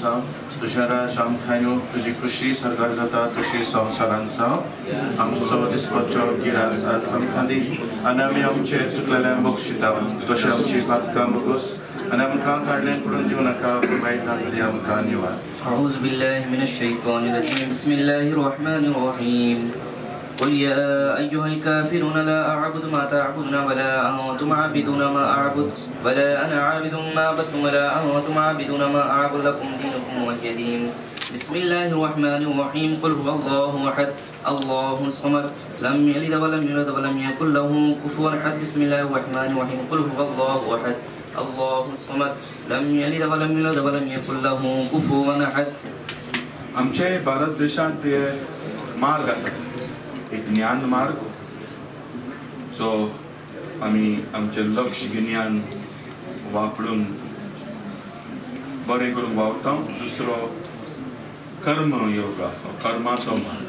तुझ्या शामखान्यो तुझी खुशी सरकार जाता तुझी संवसारांचा आमचो दिसपाचो गिराक समखांदी आनी आमी आमचे चुकलेल्यांक बक्षिता तशें आमची पातकां बगूस आनी आमकां काडलें पडून दिवं नाका वायटांतली आमकां निवार. أعوذ بالله من الشيطان الرجيم بسم الله الرحمن الرحيم قل يا أيها الكافرون لا أعبد ما تعبدون ولا أنتم عابدون ما أعبد ولا أنا عابد ما عبدتم ولا أنتم عابدون ما أعبد لكم دينكم ولي دين. بسم الله الرحمن الرحيم قل هو الله أحد الله الصمد لم يلد ولم يولد ولم يكن له كفوا أحد. بسم الله الرحمن الرحيم قل هو الله أحد الله الصمد لم يلد ولم يولد ولم يكن له كفوا أحد. आमचे भारत देशांत मार्ग आसा एक ज्ञान मार्ग जो आमी आमचे लक्ष गिन्यान वापरून बरें करून वावरता. दुसरो कर्म योगा कर्माचो मार्ग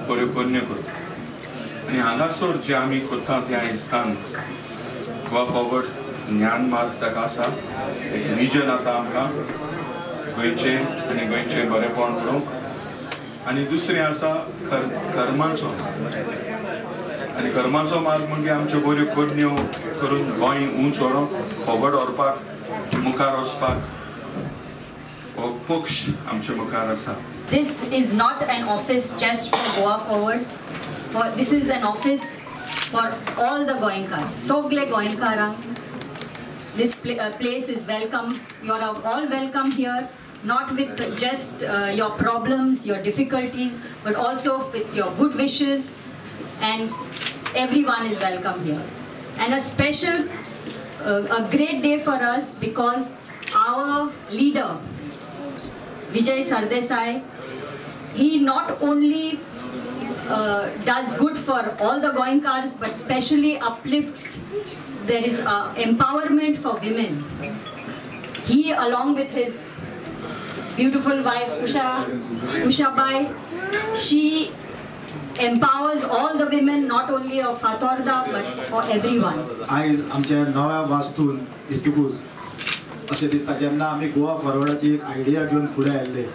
बऱ्यो पुण्य करता आनी हांगासर जे आमी करता त्या इस्तान गोवा फॉरवर्ड ज्ञान मार्ग ताका आसा एक विजन आसा आमकां गोंयचें आनी गोंयचें बरेंपण करूंक आनी दुसरें आसा कर्माचो आनी कर्माचो मार्ग म्हणजे आमच्यो बऱ्यो कोडण्यो करून गोंय उंच व्हरोंक फॉरवर्ड व्हरपाक मुखार वचपाक हो पक्ष आमच्या मुखार आसा. This is not an office just for Goa Forward. This is an office for all the Goenkars. Sogle Goenkarank. This place is welcome. You are all welcome here. Not with just your problems, your difficulties, but also with your good wishes, and everyone is welcome here. And a special, a great day for us because our leader, Vijay Sardesai, he not only does good for all the Goenkars, but specially uplifts. There is empowerment for women. He, along with his beautiful wife Usha Bai, she empowers all the women, not only of Fatorda but for everyone. आज आमच्या नव्या वास्तून हेतूकूच अशें दिसता जेन्ना आमी गोवा फॉरवर्डाची एक idea घेवन फुडें आयिल्ले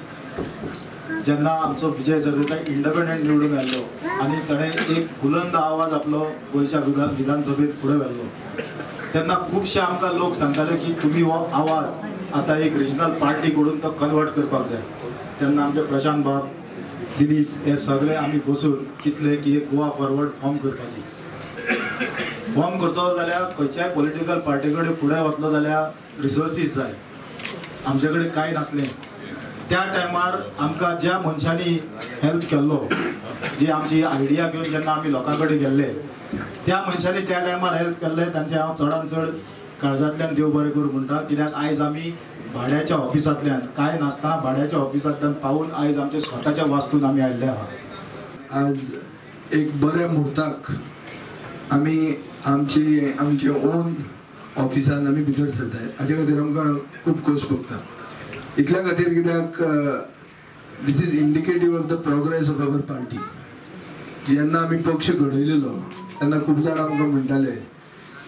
जेन्ना आमचो विजय सरदेसाय इंडिपेंडंट निवडून आयलो आनी ताणें एक बुलंद आवाज आपलो गोंयच्या विधानसभेत फुडें व्हेल्लो तेन्ना खुबशे आमकां लोक सांगताले की तुमी हो आवाज आतां एक रिजनल पार्टी कडून तो कन्वर्ट करपाक जाय. तेन्ना आमचे प्रशांत बाब दिलीप हे सगळे आमी बसून चिंतले की एक गोवा फॉरवर्ड फॉर्म करपाची. फॉर्म करतलो जाल्यार खंयच्याय पॉलिटिकल पार्टी कडेन फुडें वतलो जाल्यार रिसोर्सीस जाय. आमचे कडेन कांय नासलें. त्या टायमार आमकां ज्या मनशांनी हेल्प केल्लो जी आमची आयडिया घेवन जेन्ना आमी लोकां कडेन गेल्ले त्या मनशांनी त्या टायमार हेल्प केल्ले तांचे हांव चडांत चड काळजांतल्यान देव बरें करूं म्हणटा. कित्याक आयज आमी भाड्याच्या ऑफिसांतल्यान कांय नासतना भाड्याच्या ऑफिसांतल्यान पावून आयज आमच्या स्वताच्या वास्तून आमी आयिल्ले आहा. आज एक बऱ्या मुहूर्ताक आमी आमचे ओन ऑफिसान आमी भितर सरताय हाजे खातीर आमकां खूब खोस भोगता. इतल्या खातीर कित्याक this is indicative of the progress of our party. जेन्ना आमी पक्ष घडयलेलो तेन्ना खूब जाण आमकां म्हणटाले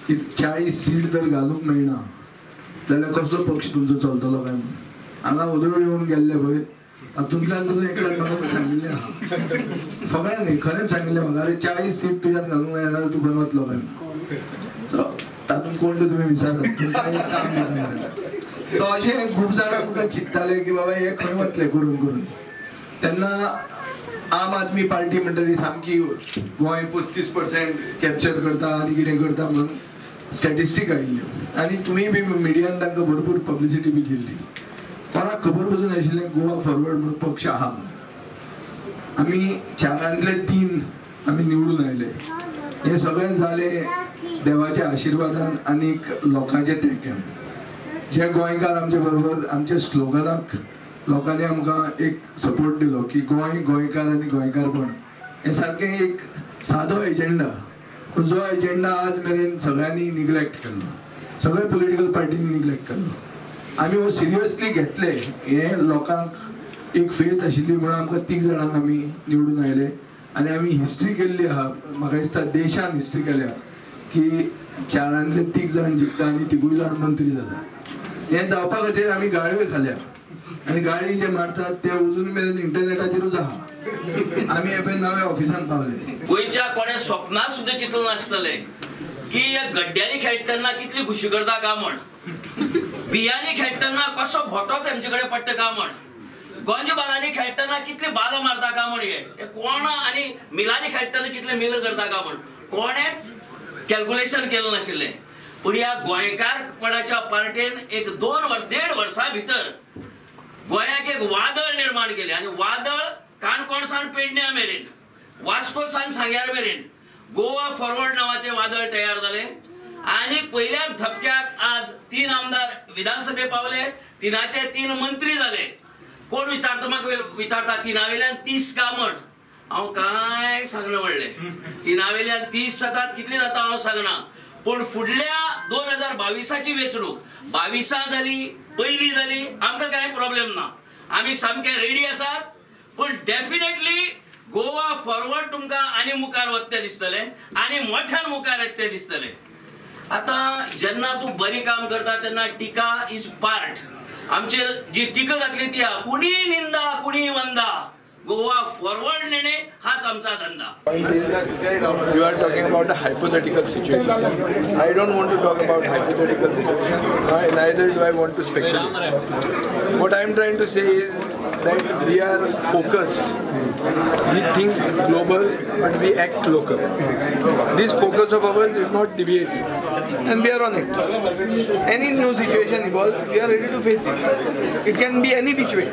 की 40 सीट जर घालूंक मेळना जाल्यार कसलो पक्ष तुमचो चलतलो काय म्हणून. हांगा उदळ येवन गेल्ले पळय तातूंतल्यान तुजो एकल्यान म्हाका सांगिल्लें आहा सगळ्यांनी खरेंच सांगिल्लें म्हाका अरे 40 सीट तुज्यान घालूंक मेळना जाल्यार तूं खंय वतलो काय म्हणून. सो तातूंत कोण ते तुमी विचारात सो अशें खूब जाण आमकां चिंत्ताले की बाबा हे खंय वतले करून करून. तेन्ना आम आदमी पार्टी म्हणटा ती सामकी गोंय 35% कॅप्चर करता आनी कितें करता म्हणून स्टॅटिस्टीक आयिल्ल्यो आनी तुमी बी मिडियान तांकां भरपूर पब्लिसिटी बी दिल्ली. कोणाक खबर पसून आशिल्लें गोवा फॉरवर्ड म्हणून पक्ष आहा म्हणून. आमी 4 3 आमी निवडून आयले. हे सगळें जालें देवाच्या आशिर्वादान आनीक लोकांच्या तेंक्यान. जे गोंयकार आमचे बरोबर आमच्या स्लोगनाक लोकांनी आमकां एक सपोर्ट दिलो की गोंय गोंयकार आनी गोंयकारपण हें सारकें एक सादो एजेंडा पूण जो एजेंडा आज मेरेन सगळ्यांनी निग्लेक्ट केल्लो. सगळे पॉलिटिकल पार्टींनी निग्लेक्ट केल्लो. आमी हो सिरियसली घेतले. हे लोकांक एक फेथ आशिल्ली म्हणून आमकां 3 जाणांक आमी निवडून आयले आनी आमी हिस्ट्री केल्ली आहा. म्हाका दिसता देशान हिस्ट्री केल्या की 4 3 जाण जिखता आनी 3 जाण मंत्री जाता. हें जावपा खातीर आमी गाळयो खाल्या आणि गाडी जे मारतात ते अजून मेरेन इंटरनेटाचेरूच आहा. आम्ही हे पळय नव्या ऑफिसान पावले. गोंयच्या कोणे स्वप्नात सुद्धा चिंतलं नासतले की या गड्ड्यांनी खेळटना कितली खुशी करता काय म्हण, बियांनी खेळटना कसो भोटोच आमचे कडेन पडटा काय म्हण, गोंज बालांनी खेळटना कितली बाल मारता काय म्हण, हे कोण आणि मिलांनी खेळटना कितले मिल करता काय म्हण कोणेच कॅल्क्युलेशन केलं नाशिल्लें. पण ह्या गोंयकारपणाच्या पार्टेन एक 1.5 वर्सां भितर गोंयाक एक वादळ निर्माण केले आणि वादळ काणकोणसान पेडण्यां मेरेन, वास्कोसान सांग्यार मेरेन गोवा फॉरवर्ड नावाचे वादळ तयार झाले. आणि पहिल्या धपक्याक आज 3 आमदार विधानसभे पावले, 3चे 3 मंत्री झाले. कोण विचारता म्हाका विचारता 3वेल्यान 30 का म्हण, हांव काय सांगना म्हणले. 3वेल्यान 30 जातात कितली जाता हांव सांगना. पण फुडल्या 2022ची वेंचणूक 22 जाली, पयली जाली, आमकां काय प्रॉब्लेम ना, आमी सामके रेडी आसात. पण डेफिनेटली गोवा फॉरवर्ड तुमकां आनी मुखार वचते दिसतले आनी मोठ्यान मुखार येते दिसतले. आता जेन्ना तूं बरी काम करता तेन्ना टिका इज पार्ट. आमचेर जी टिका जातली ती कुणी निंदा कुणी वंदा, गोवा फॉरवर्ड नेणे हाच आमचा धंदा. You are talking about a hypothetical situation. I don't want to talk about hypothetical situation. Neither do I want to speculate. What I am trying to say is that we are focused. We think global, but we act local. This focus of ours is not deviating, and we are on it. Any new situation evolves, we are ready to face it. It can be any which way.